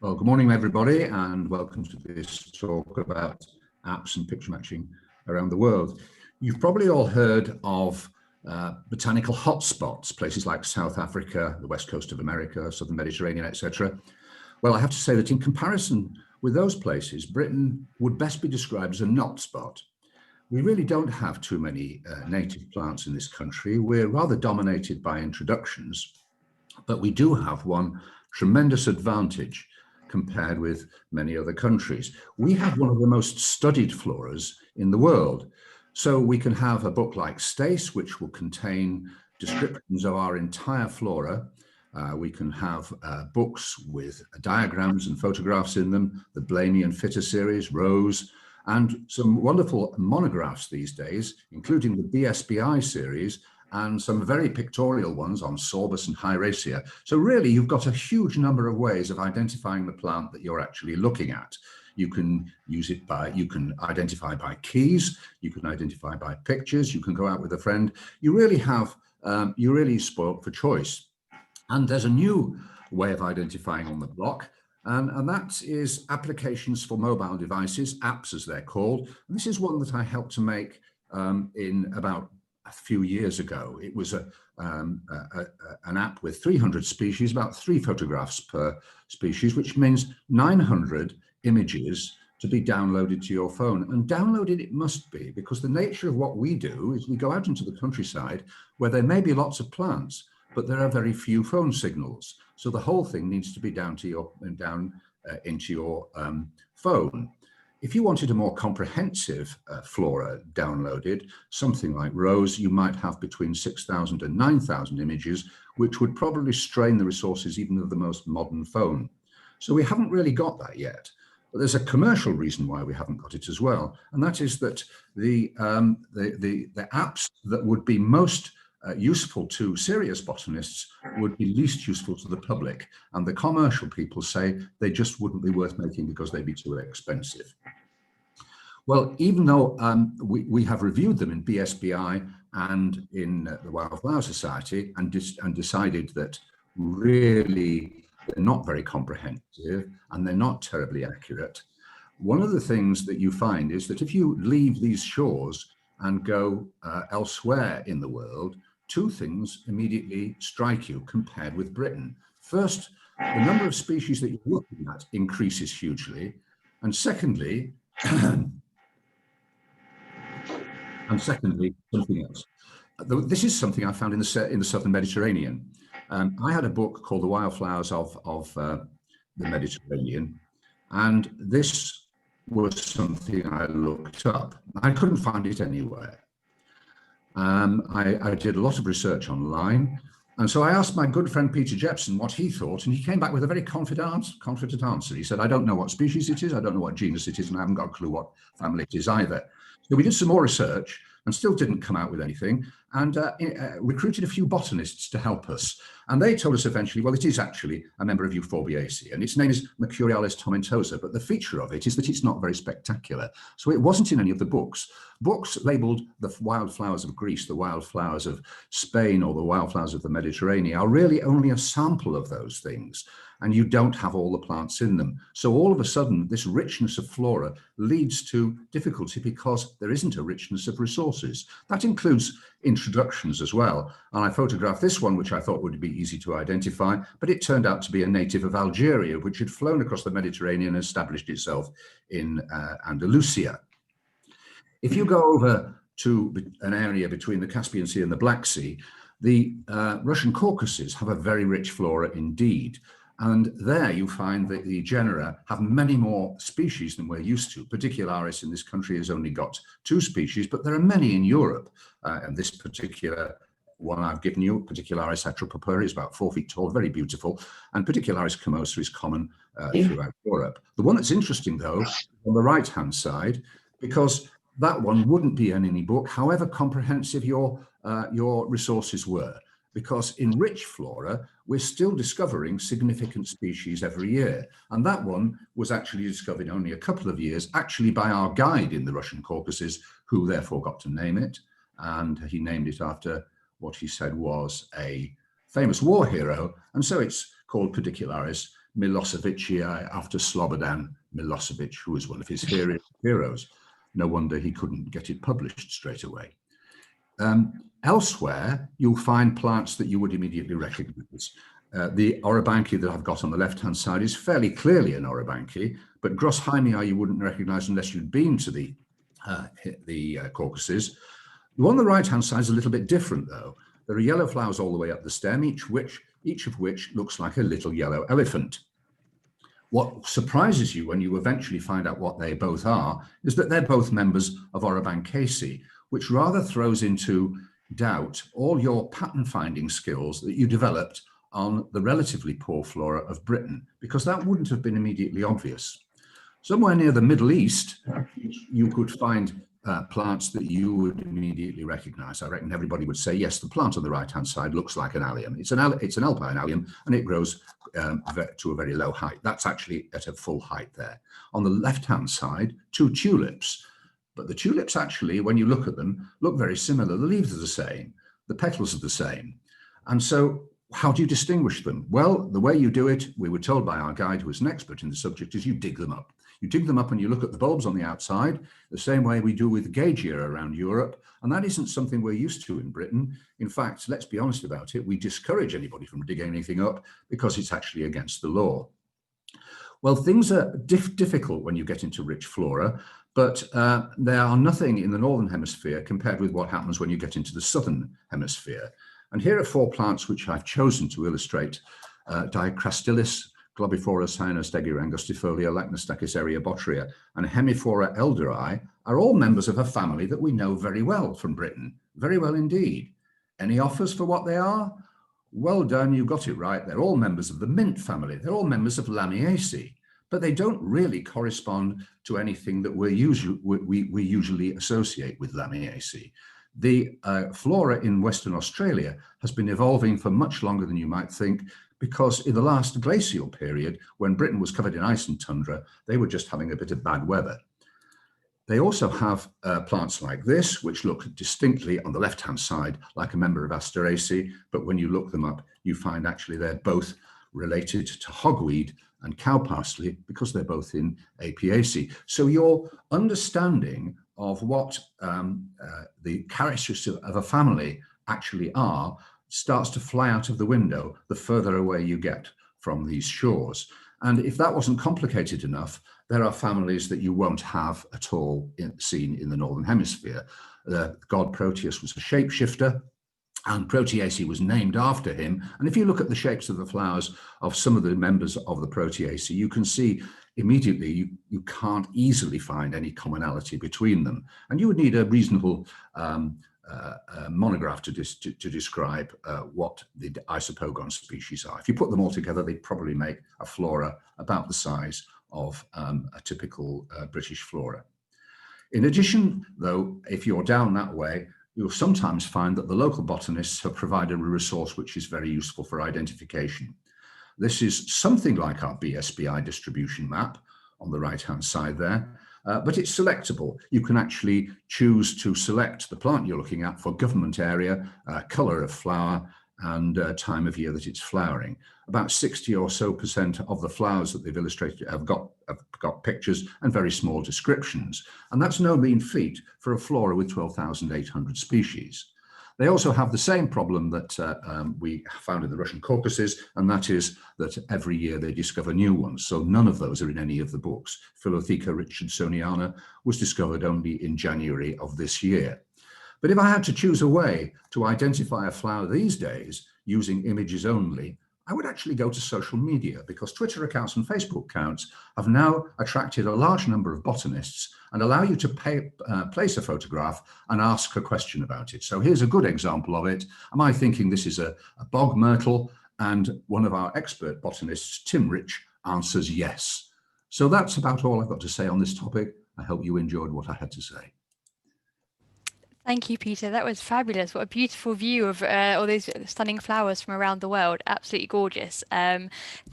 Well, good morning, everybody, and welcome to this talk about apps and picture matching around the world. You've probably all heard of botanical hotspots, places like South Africa, the west coast of America, southern Mediterranean, etc. Well, I have to say that in comparison with those places, Britain would best be described as a not spot. We really don't have too many native plants in this country. We're rather dominated by introductions, but we do have one tremendous advantage compared with many other countries. We have one of the most studied floras in the world. So we can have a book like Stace, which will contain descriptions of our entire flora. We can have books with diagrams and photographs in them, the Blaney and Fitter series, Rose, and some wonderful monographs these days, including the BSBI series, and some very pictorial ones on Sorbus and Hyraceae. So really, you've got a huge number of ways of identifying the plant that you're actually looking at. You can use it you can identify by keys, you can identify by pictures, you can go out with a friend. You really have, you're really spoilt for choice. And there's a new way of identifying on the block, and that is applications for mobile devices, apps as they're called. And this is one that I helped to make in about a few years ago. It was an app with 300 species, about 3 photographs per species, which means 900 images to be downloaded to your phone. And downloaded it must be, because the nature of what we do is we go out into the countryside where there may be lots of plants, but there are very few phone signals. So the whole thing needs to be into your phone. If you wanted a more comprehensive flora downloaded, something like Rose, you might have between 6,000 and 9,000 images, which would probably strain the resources even of the most modern phone. So we haven't really got that yet. But there's a commercial reason why we haven't got it as well, and that is that the apps that would be most useful to serious botanists would be least useful to the public, and the commercial people say they just wouldn't be worth making because they'd be too expensive. Well, even though we have reviewed them in BSBI and in the Wildflower Society and decided that really they're not very comprehensive and they're not terribly accurate, one of the things that you find is that if you leave these shores and go elsewhere in the world, 2 things immediately strike you compared with Britain. First, the number of species that you're looking at increases hugely. And secondly, something else. This is something I found in the southern Mediterranean. I had a book called The Wildflowers of the Mediterranean, and this was something I looked up. I couldn't find it anywhere. I did a lot of research online, and so I asked my good friend Peter Jepson what he thought, and he came back with a very confident answer. He said, I don't know what species it is, I don't know what genus it is, and I haven't got a clue what family it is either. So we did some more research and still didn't come out with anything, and recruited a few botanists to help us. And they told us eventually, well, it is actually a member of Euphorbiaceae, and its name is Mercurialis tomentosa, but the feature of it is that it's not very spectacular. So it wasn't in any of the books. Books labelled the wildflowers of Greece, the wildflowers of Spain, or the wildflowers of the Mediterranean are really only a sample of those things, and you don't have all the plants in them. So all of a sudden, this richness of flora leads to difficulty because there isn't a richness of resources. That includes introductions as well. And I photographed this one, which I thought would be easy to identify, but it turned out to be a native of Algeria, which had flown across the Mediterranean and established itself in Andalusia. If you go over to an area between the Caspian Sea and the Black Sea, the Russian Caucasus have a very rich flora indeed. And there you find that the genera have many more species than we're used to. Pedicularis in this country has only got 2 species, but there are many in Europe. And this particular one I've given you, Pedicularis atropurpurea, is about 4 feet tall, very beautiful. And Pedicularis comosa is common throughout Europe. The one that's interesting, though, on the right-hand side, because that one wouldn't be in any book, however comprehensive your resources were. Because in rich flora, we're still discovering significant species every year. And that one was actually discovered in only a couple of years, actually by our guide in the Russian Caucasus, who therefore got to name it. And he named it after what he said was a famous war hero. And so it's called Pedicularis Milosevicia after Slobodan Milosevic, who was one of his heroes. No wonder he couldn't get it published straight away. Elsewhere, you'll find plants that you would immediately recognize. The Orobanche that I've got on the left-hand side is fairly clearly an Orobanche, but Grossheimia you wouldn't recognize unless you'd been to the Caucasus. The one on the right-hand side is a little bit different, though. There are yellow flowers all the way up the stem, each of which looks like a little yellow elephant. What surprises you when you eventually find out what they both are is that they're both members of Orobanchaceae, which rather throws into doubt all your pattern finding skills that you developed on the relatively poor flora of Britain, because that wouldn't have been immediately obvious. Somewhere near the Middle East, you could find plants that you would immediately recognize. I reckon everybody would say, yes, the plant on the right-hand side looks like an allium. It's an alpine allium, and it grows to a very low height. That's actually at a full height there. On the left-hand side, 2 tulips. But the tulips actually, when you look at them, look very similar. The leaves are the same. The petals are the same. And so how do you distinguish them? Well, the way you do it, we were told by our guide, who is an expert in the subject, is you dig them up. You dig them up and you look at the bulbs on the outside, the same way we do with Gagia around Europe. And that isn't something we're used to in Britain. In fact, let's be honest about it, we discourage anybody from digging anything up because it's actually against the law. Well, things are difficult when you get into rich flora, but there are nothing in the Northern Hemisphere compared with what happens when you get into the Southern Hemisphere. And here are 4 plants which I've chosen to illustrate. Dicrastylis, Globiflora cyanostegia angustifolia, Lacnostachys eriabotria, and Hemiphora elderi are all members of a family that we know very well from Britain. Very well indeed. Any offers for what they are? Well done, you got it right. They're all members of the mint family. They're all members of Lamiaceae, but they don't really correspond to anything that we usually associate with Lamiaceae. The flora in Western Australia has been evolving for much longer than you might think, because in the last glacial period, when Britain was covered in ice and tundra, they were just having a bit of bad weather. They also have plants like this, which look distinctly on the left-hand side like a member of Asteraceae, but when you look them up, you find actually they're both related to hogweed and cow parsley because they're both in Apiaceae. So your understanding of what the characteristics of a family actually are starts to fly out of the window the further away you get from these shores. And if that wasn't complicated enough, there are families that you won't have at all seen in the Northern Hemisphere. The god Proteus was a shapeshifter, and Proteaceae was named after him. And if you look at the shapes of the flowers of some of the members of the Proteaceae, you can see immediately you can't easily find any commonality between them. And you would need a reasonable monograph to describe what the isopogon species are. If you put them all together, they'd probably make a flora about the size of a typical British flora. In addition, though, if you're down that way, you'll sometimes find that the local botanists have provided a resource which is very useful for identification. This is something like our BSBI distribution map on the right-hand side there, but it's selectable. You can actually choose to select the plant you're looking at for government area, color of flower, and time of year that it's flowering. About 60% or so of the flowers that they've illustrated have got pictures and very small descriptions. And that's no mean feat for a flora with 12,800 species. They also have the same problem that we found in the Russian Caucasus, and that is that every year they discover new ones. So none of those are in any of the books. Philotheca richardsoniana was discovered only in January of this year. But if I had to choose a way to identify a flower these days using images only, I would actually go to social media, because Twitter accounts and Facebook accounts have now attracted a large number of botanists and allow you to place a photograph and ask a question about it. So here's a good example of it. Am I thinking this is a bog myrtle? And one of our expert botanists, Tim Rich, answers yes. So that's about all I've got to say on this topic. I hope you enjoyed what I had to say. Thank you, Peter. That was fabulous. What a beautiful view of all those stunning flowers from around the world. Absolutely gorgeous.